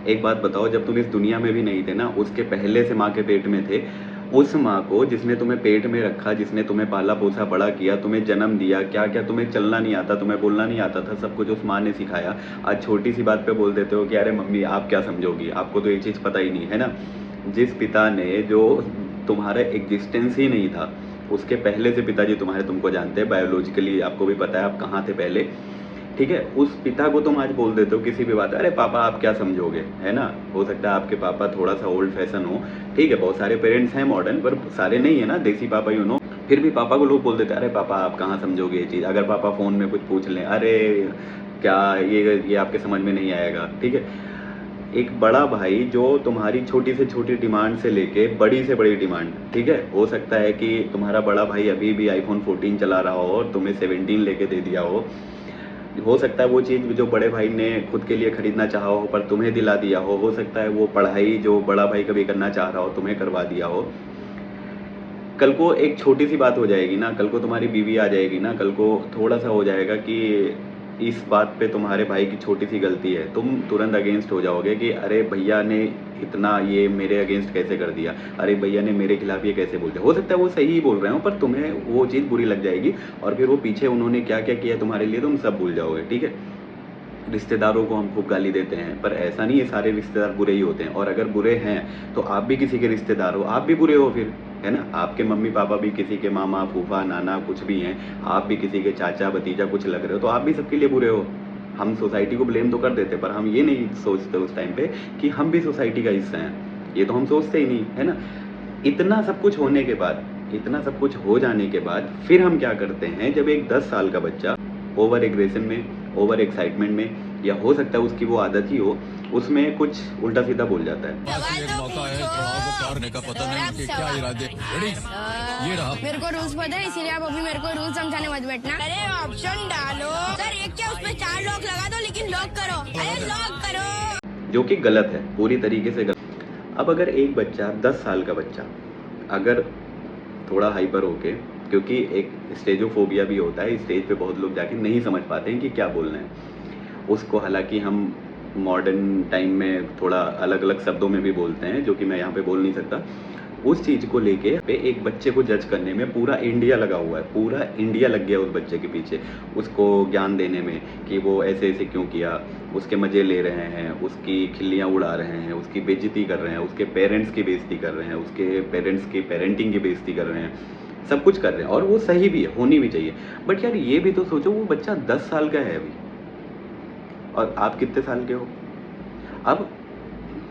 एक बात बताओ, जब तुम इस दुनिया में भी नहीं थे ना, उसके पहले से माँ के पेट में थे, उस माँ को जिसने तुम्हें पेट में रखा, जिसने तुम्हें पाला-पोसा, बड़ा किया, तुम्हें जन्म दिया, क्या-क्या तुम्हें चलना नहीं आता, तुम्हें बोलना नहीं आता था, सब कुछ उस माँ ने सिखाया। आज छोटी-सी बात पे बोल देते हो कि अरे मम्मी आप क्या समझोगी? आपको तो ये चीज़ पता ही नहीं, है ना? जिस पिता ने जो तुम्हारा एग्ज़िस्टेंस ही नहीं था, उसके पहले से पिताजी तुम्हारे तुमको जानते हैं, बायोलॉजिकली आपको भी पता है आप कहाँ थे पहले, ठीक है? उस पिता को तुम आज बोल देते हो किसी भी बात, अरे पापा आप क्या समझोगे, है ना? हो सकता है आपके पापा थोड़ा-सा ओल्ड फैशन हो, ठीक है? बहुत सारे पेरेंट्स हैं मॉडर्न, पर सारे नहीं है ना, देसी पापा फिर भी पापा को लोग बोल देते हैं, अरे पापा आप कहाँ समझोगे ये चीज़? अगर पापा फ़ोन में कुछ पूछ लें, अरे क्या ये आपके समझ में नहीं आएगा, ठीक है? एक बड़ा भाई जो तुम्हारी छोटी से छोटी डिमांड से लेके बड़ी से बड़ी डिमांड, ठीक है? हो सकता है कि तुम्हारा बड़ा भाई अभी भी आईफ़ोन 14 चला रहा हो और तुम्हें 17 लेके दे दिया हो सकता है वो चीज़ जो बड़े भाई ने खुद के लिए खरीदना चाहा हो पर तुम्हें दिला दिया हो सकता है वो पढ़ाई जो बड़ा भाई कभी करना चाह रहा हो तुम्हें करवा दिया हो। कल को एक छोटी-सी बात हो जाएगी ना, कल को तुम्हारी बीवी आ जाएगी ना, कल को थोड़ा-सा हो जाएगा कि इस बात पे तुम्हारे भाई की छोटी-सी गलती है, तुम तुरंत अगेंस्ट हो जाओगे कि अरे भैया ने इतना ये मेरे अगेंस्ट कैसे कर दिया? अरे भैया ने मेरे खिलाफ ये कैसे बोल दिया? हो सकता है वो सही ही बोल रहे हों पर तुम्हें वो चीज़ बुरी लग जाएगी और फिर वो पीछे उन्होंने क्या-क्या किया तुम्हारे लिए तुम सब भूल जाओगे, ठीक है? रिश्तेदारों को हम खूब गाली देते हैं, पर ऐसा नहीं है सारे रिश्तेदार बुरे ही होते हैं और अगर बुरे हैं, तो आप भी किसी के रिश्तेदार हो, आप भी बुरे हो फिर, है ना? आपके मम्मी-पापा भी किसी के मामा, फूफा, नाना कुछ भी हैं, आप भी किसी के चाचा, भतीजा कुछ लग रहे हो, तो आप भी सबके लिए बुरे हो। हम सोसाइटी को ब्लेम तो कर देते हैं, पर हम ये नहीं सोचते उस टाइम पे कि हम भी सोसाइटी का हिस्सा हैं। ये तो हम सोचते ही नहीं, है ना? इतना सब कुछ होने के बाद, इतना सब कुछ हो जाने के बाद, फिर हम क्या करते हैं, जब एक 10 साल का बच्चा ओवर एग्रेशन में, ओवर एक्साइटमेंट में या हो सकता है उसकी वो आदत ही हो, उसमें कुछ उल्टा-सीधा बोल जाता है। बस एक मौका है थोड़ा को कारने का पता नहीं कि क्या इरादे। रेडी ये रहा। मेरे को रूल्स पता है इसीलिए आप अभी मेरे को रूल्स समझाने मत बैठना। अरे ऑप्शन डालो सर, एक क्या उसमें 4 लॉक लगा दो लेकिन लॉक करो, अरे लॉक करो। जो कि गलत है, पूरी तरीके से गलत। अब अगर एक बच्चा 10 साल का बच्चा अगर थोड़ा हाइपर होके, क्योंकि एक स्टेजोफोबिया भी होता है, स्टेज पे बहुत लोग जाके नहीं समझ पाते हैं कि क्या बोलना है। उसको हालाँकि हम मॉडर्न टाइम में थोड़ा अलग-अलग शब्दों में भी बोलते हैं, जो कि मैं यहाँ पे बोल नहीं सकता। उस चीज़ को लेके पे एक बच्चे को जज करने में पूरा इंडिया लगा हुआ है, पूरा इंडिया लग गया उस बच्चे के पीछे। उसको ज्ञान देने में कि वो ऐसे-ऐसे क्यों किया, उसके मज़े ले रहे हैं, उसकी खिल्लियाँ उड़ा रहे हैं, उसकी बेइज़्ज़ती कर रहे हैं, उसके पेरेंट्स की बेइज़्ज़ती कर रहे हैं, उसके पेरेंट्स की पेरेंटिंग की बेइज़्ज़ती कर रहे हैं। सब कुछ कर रहे हैं और वो सही भी है, होनी भी चाहिए। बट यार ये भी तो सोचो वो बच्चा 10 साल का है अभी और आप कितने साल के हो? अब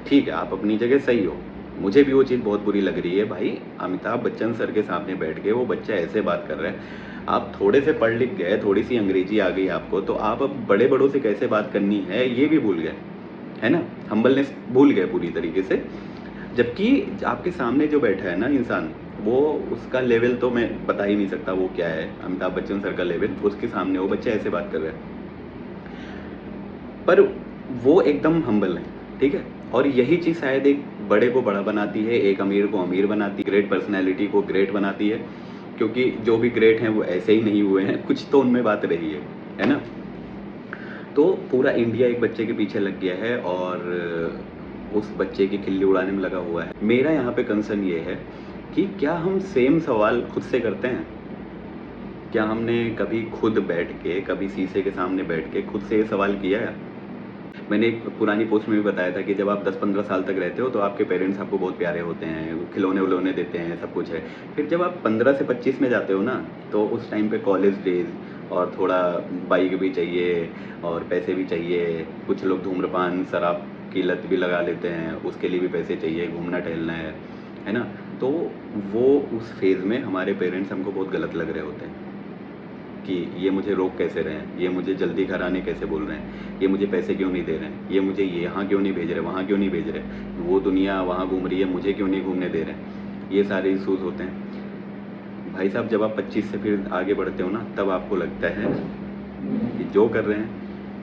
ठीक है, आप अपनी जगह सही हो। मुझे भी वो चीज़ बहुत बुरी लग रही है भाई, अमिताभ बच्चन सर के सामने बैठ के वो बच्चा ऐसे बात कर रहा है। आप थोड़े से पढ़ लिख गए, थोड़ी-सी अंग्रेज़ी आ गई आपको, तो आप अब बड़े-बड़ों से कैसे बात करनी है, ये भी भूल गए, है ना? हम्बलनेस भूल गए पूरी तरीके से। जबकि आपके सामने जो बैठा है ना इंसान, वो उसका लेवल तो मैं बता ही नहीं सकता वो क्या है, अमिताभ बच्चन सर का लेवल, उसके सामने वो बच्चा ऐसे बात कर रहा है। पर वो एकदम हम्बल है, ठीक है? और यही चीज़ शायद एक बड़े को बड़ा बनाती है, एक अमीर को अमीर बनाती है, ग्रेट पर्सनैलिटी को ग्रेट बनाती है, क्योंकि जो भी ग्रेट हैं वो ऐसे ही नहीं हुए हैं, कुछ तो उनमें बात रही है ना? तो पूरा इंडिया एक बच्चे के पीछे लग गया है और उस बच्चे की खिल्ली उड़ाने में लगा हुआ है। मेरा यहाँ पे कंसर्न ये है कि क्या हम सेम सवाल खुद से करते हैं? क्या हमने कभी खुद बैठ के, कभी शीशे के सामने बैठ के खुद से ये सवाल किया है? मैंने एक पुरानी पोस्ट में भी बताया था कि जब आप 10-15 साल तक रहते हो तो आपके पेरेंट्स आपको बहुत प्यारे होते हैं, खिलौने-विलौने देते हैं, सब कुछ है। फिर जब आप 15 से 25 में जाते हो ना, तो उस टाइम पे कॉलेज डेज़ और थोड़ा बाइक भी चाहिए और पैसे भी चाहिए। कुछ लोग धूम्रपान, शराब की लत भी लगा लेते हैं, उसके लिए भी पैसे चाहिए, घूमना-टहलना है ना? तो वो उस फ़ेज़ में हमारे पेरेंट्स हमको बहुत गलत लग रहे होते हैं। कि ये मुझे रोक कैसे रहे हैं, ये मुझे जल्दी घर आने कैसे बोल रहे हैं, ये मुझे पैसे क्यों नहीं दे रहे हैं, ये मुझे यहाँ क्यों नहीं भेज रहे, वहाँ क्यों नहीं भेज रहे, वो दुनिया वहाँ घूम रही है, मुझे क्यों नहीं घूमने दे रहे हैं, ये सारे इश्यूज़ होते हैं। भाई साहब जब आप 25 से फिर आगे बढ़ते हो ना, तब आपको लगता है कि जो कर रहे हैं,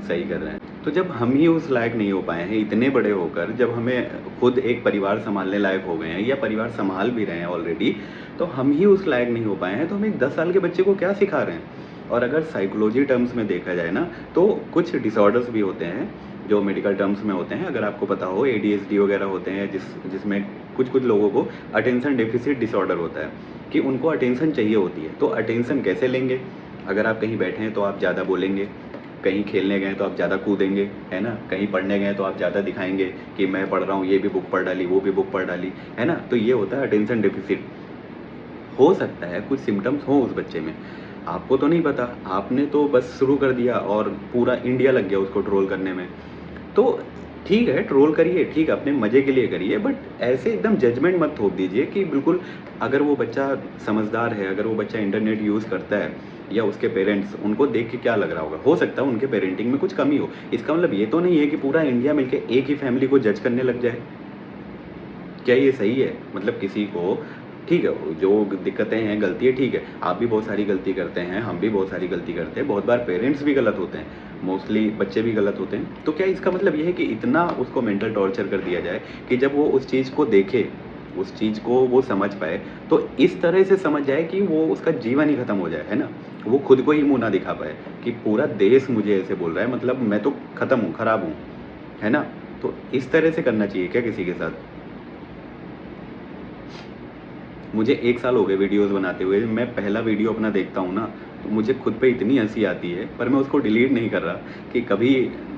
सही कर रहे हैं। तो जब हम ही उस लायक नहीं हो पाए हैं, इतने बड़े होकर, जब हमें खुद एक परिवार सँभालने लायक हो गए हैं या परिवार सँभाल भी रहे हैं ऑलरेडी, तो हम ही उस लायक नहीं हो पाए हैं, तो हम एक 10 साल के बच्चे को क्या सिखा रहे हैं? और अगर साइकोलॉजी टर्म्स में देखा जाए ना, तो कुछ डिसऑर्डर्स भी होते हैं, जो मेडिकल टर्म्स में होते हैं, अगर आपको पता हो, ADHD वगैरह होते हैं, जिसमें कुछ कुछ लोगों को अटेंशन डेफिसिट डिसऑर्डर होता है कि उनको अटेंशन चाहिए होती है। तो अटेंशन कैसे लेंगे? अगर आप कहीं बैठे हैं तो आप ज़्यादा बोलेंगे, कहीं खेलने गए तो आप ज़्यादा कूदेंगे, है ना, कहीं पढ़ने गए तो आप ज़्यादा दिखाएंगे कि मैं पढ़ रहा हूँ, ये भी बुक पढ़ डाली, वो भी बुक पढ़ डाली, है ना। तो ये होता है अटेंशन डेफिसिट। हो सकता है कुछ सिम्टम्स हों उस बच्चे में, आपको तो नहीं पता, आपने तो बस शुरू कर दिया और पूरा इंडिया लग गया उसको ट्रोल करने में। तो ठीक है, ट्रोल करिए, ठीक है, अपने मज़े के लिए करिए, बट ऐसे एकदम जजमेंट मत थोप दीजिए कि बिल्कुल। अगर वो बच्चा समझदार है, अगर वो बच्चा इंटरनेट यूज़ करता है, या उसके पेरेंट्स, उनको देख के क्या लग रहा होगा, हो सकता है उनके पेरेंटिंग में कुछ कमी हो। इसका मतलब ये तो नहीं है कि पूरा इंडिया मिलके एक ही फैमिली को जज करने लग जाए। क्या ये सही है? मतलब किसी को, ठीक है, जो दिक्कतें हैं, गलती है, ठीक है, आप भी बहुत सारी गलती करते हैं, हम भी बहुत सारी गलती करते हैं, बहुत बार पेरेंट्स भी गलत होते हैं, मोस्टली बच्चे भी गलत होते हैं। तो क्या इसका मतलब ये है कि इतना उसको मेंटल टॉर्चर कर दिया जाए कि जब वो उस चीज़ को देखे, उस चीज़ को वो समझ पाए, तो इस तरह से समझ जाए कि वो उसका जीवन ही खत्म हो जाए, है ना? वो खुद को ही मुँह ना दिखा पाए कि पूरा देश मुझे ऐसे बोल रहा है, मतलब मैं तो खत्म हूँ, खराब हूँ, है ना? तो इस तरह से करना चाहिए क्या किसी के साथ? मुझे 1 साल हो गए वीडियोज़ बनाते हुए। मैं पहला वीडियो अपना देखता हूँ ना, तो मुझे खुद पे इतनी हँसी आती है, पर मैं उसको डिलीट नहीं कर रहा कि कभी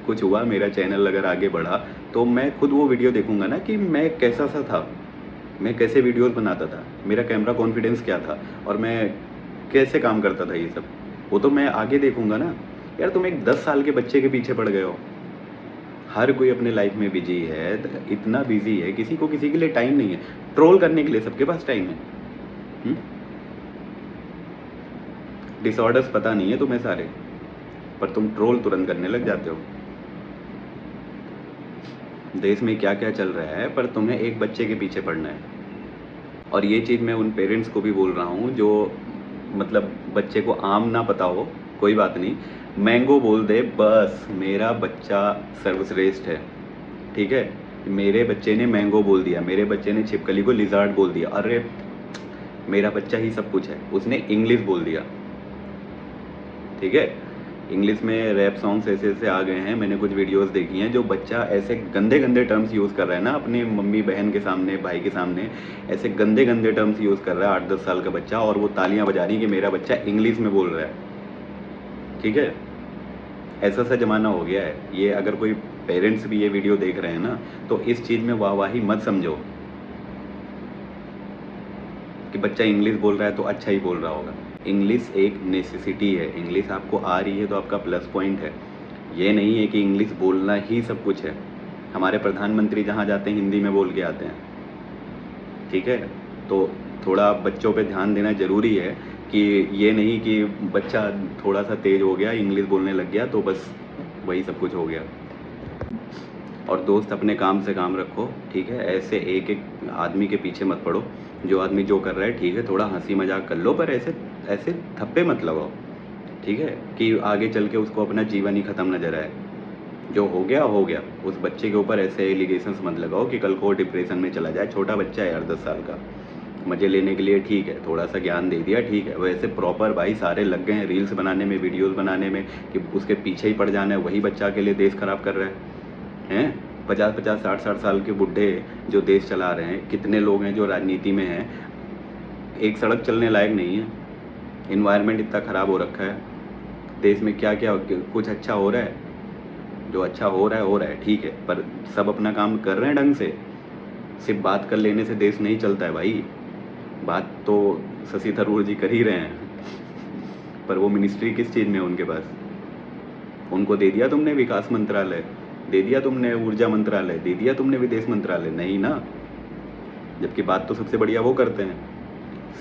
कुछ हुआ, मेरा चैनल अगर आगे बढ़ा, तो मैं खुद वो वीडियो देखूँगा ना कि मैं कैसा-सा था, मैं कैसे वीडियोज़ बनाता था, मेरा कैमरा कॉन्फिडेंस क्या था और मैं कैसे काम करता था ये सब। वो तो मैं आगे देखूँगा ना। यार तुम एक 10 साल के बच्चे के पीछे पड़ गए हो। हर कोई अपने लाइफ में बिजी है, इतना बिजी है, किसी को किसी के लिए टाइम नहीं है। ट्रोल करने के लिए सबके पास टाइम है। डिसऑर्डर्स पता नहीं है तुम्हें सारे, पर तुम ट्रोल तुरंत करने लग जाते हो। देश में क्या क्या चल रहा है, पर तुम्हें एक बच्चे के पीछे पड़ना है। और ये चीज़ मैं उन पेरेंट्स को भी बोल रहा हूँ जो मतलब बच्चे को आम ना पता हो, कोई बात नहीं, मैंगो बोल दे बस, मेरा बच्चा सर्वश्रेष्ठ है, ठीक है। मेरे बच्चे ने मैंगो बोल दिया, मेरे बच्चे ने छिपकली को लिजार्ड बोल दिया, अरे मेरा बच्चा ही सब कुछ है। उसने इंग्लिश बोल दिया, ठीक है। इंग्लिश में रैप सॉन्ग्स ऐसे ऐसे आ गए हैं, मैंने कुछ वीडियोस देखी हैं, जो बच्चा ऐसे गंदे गंदे टर्म्स यूज़ कर रहा है ना अपनी मम्मी बहन के सामने, भाई के सामने, ऐसे गंदे गंदे टर्म्स यूज़ कर रहा है 8-10 साल का बच्चा, और वो तालियां बजा रही कि मेरा बच्चा इंग्लिश में बोल रहा है, ठीक है। ऐसा सा ज़माना हो गया है ये। अगर कोई पेरेंट्स भी ये वीडियो देख रहे हैं ना, तो इस चीज़ में वाहवाही मत समझो कि बच्चा इंग्लिश बोल रहा है तो अच्छा ही बोल रहा होगा। इंग्लिश एक नेसेसिटी है, इंग्लिश आपको आ रही है तो आपका प्लस पॉइंट है। ये नहीं है कि इंग्लिश बोलना ही सब कुछ है। हमारे प्रधानमंत्री जहाँ जाते हैं हिंदी में बोल के आते हैं, ठीक है। तो थोड़ा बच्चों पे ध्यान देना ज़रूरी है कि ये नहीं कि बच्चा थोड़ा सा तेज़ हो गया, इंग्लिश बोलने लग गया तो बस वही सब कुछ हो गया। और दोस्त अपने काम से काम रखो, ठीक है। ऐसे एक एक आदमी के पीछे मत पड़ो। जो आदमी जो कर रहा है ठीक है, थोड़ा हंसी मजाक कर लो, पर ऐसे ऐसे थप्पे मत लगाओ, ठीक है, कि आगे चल के उसको अपना जीवन ही ख़त्म नजर आए। जो हो गया हो गया। उस बच्चे के ऊपर ऐसे एलिगेशंस मत लगाओ कि कल को डिप्रेशन में चला जाए। छोटा बच्चा है यार, 10 साल का, मज़े लेने के लिए ठीक है, थोड़ा सा ज्ञान दे दिया, ठीक है। वैसे प्रॉपर भाई सारे लग गए हैं रील्स बनाने में, वीडियोज़ बनाने में, कि उसके पीछे ही पड़ जाना है। वही बच्चा के लिए देश ख़राब कर रहा है 50-50, 60-60 साल के बुढ़े जो देश चला रहे हैं। कितने लोग हैं जो राजनीति में हैं, एक सड़क चलने लायक नहीं है। इन्वायरमेंट इतना ख़राब हो रखा है, देश में क्या क्या कुछ अच्छा हो रहा है, जो अच्छा हो रहा है ठीक है, पर सब अपना काम कर रहे हैं ढंग से। सिर्फ बात कर लेने से देश नहीं चलता है भाई। बात तो शशि थरूर जी कर ही रहे हैं, पर वो मिनिस्ट्री किस चीज़ में है उनके पास? उनको दे दिया तुमने विकास मंत्रालय, दे दिया तुमने ऊर्जा मंत्रालय, दे दिया तुमने विदेश मंत्रालय, नहीं ना। जबकि बात तो सबसे बढ़िया वो करते हैं।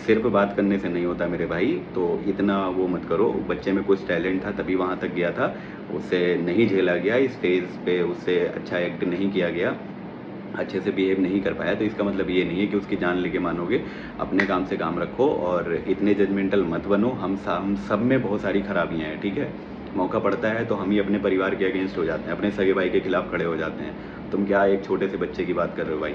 सिर्फ बात करने से नहीं होता मेरे भाई, तो इतना वो मत करो। बच्चे में कुछ टैलेंट था तभी वहाँ तक गया था, उसे नहीं झेला गया, स्टेज पे उससे अच्छा एक्ट नहीं किया गया, अच्छे से बिहेव नहीं कर पाया। तो इसका मतलब ये नहीं है कि उसकी जान लेके मानोगे। अपने काम से काम रखो और इतने जजमेंटल मत बनो। हम सब में बहुत सारी खराबियाँ हैं, ठीक है। मौका पड़ता है तो हम ही अपने परिवार के अगेंस्ट हो जाते हैं, अपने सगे भाई के खिलाफ खड़े हो जाते हैं। तुम क्या एक छोटे से बच्चे की बात कर रहे हो भाई?